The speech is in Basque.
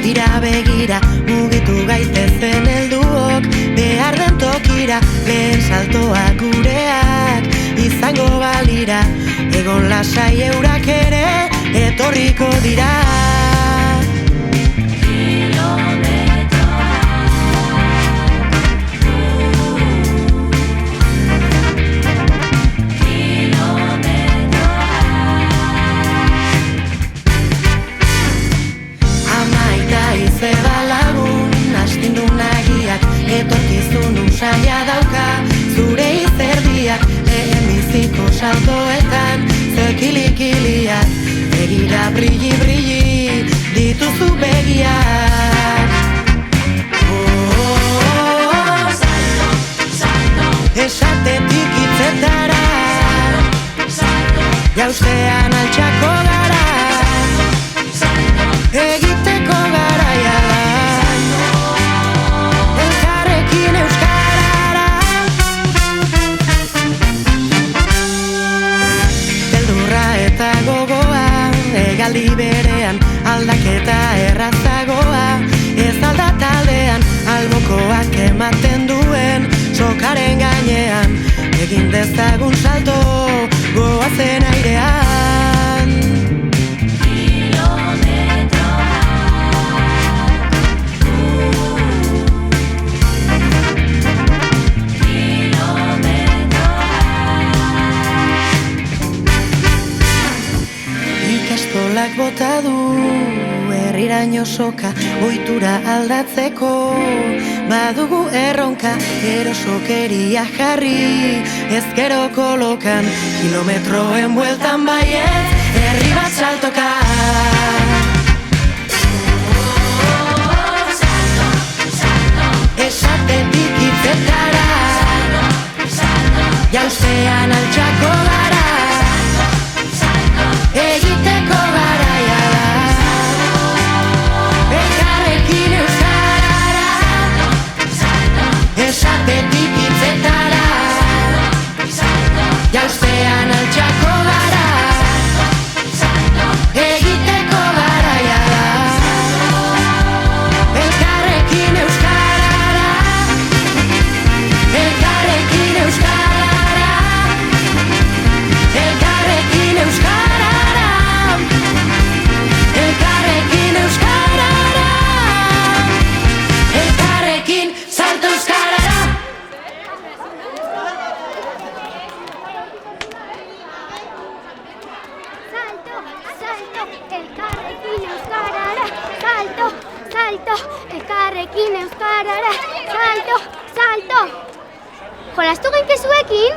Begira, begira, mugitu gaitezen helduok, behar den tokira, lehen saltoak gureak, izango balira, egon lasai eurak ere, etorriko dira. Izeba lagun, astindu nagiak, etorkizun usaila dauka, zure izerdiak, lehen biziko saltoetan, zekilikiliak, begira brilli, brilli, dituzu begiak. Salto, salto, esatetik hitzetara, jaustean altxako gara, egiteko garaia da, elkarrekin euskarara. Beldurra eta gogoa, hegaldi berean, aldaketa errazagoa, ez alda taldean, albokoak ematen duen, sokaren gainean, egin dezagun salto, goazen airean. Ikastolak bota du, herriraino soka, ohitura aldatzeko, badugu erronka, erosokeria jarri, ezkero kolokan, kilometroen bueltan baiet, herri bat saltoka. Salto, salto, esatetik hitzetara, jaustean altxako gara, egiteko garaia da, elkarrekin euskarara, esatetik hitzetara, jaustean altxako gara, egiteko garaia da, elkarrekin euskarara, elkarrekin euskarara, elkarrekin euskarara. Elkarrekin euskarara, elkarrekin salto euskarara. Salto, salto, elkarrekin euskarara. Salto, salto, elkarrekin euskarara. Salto, salto. Jolastu genkezuekin?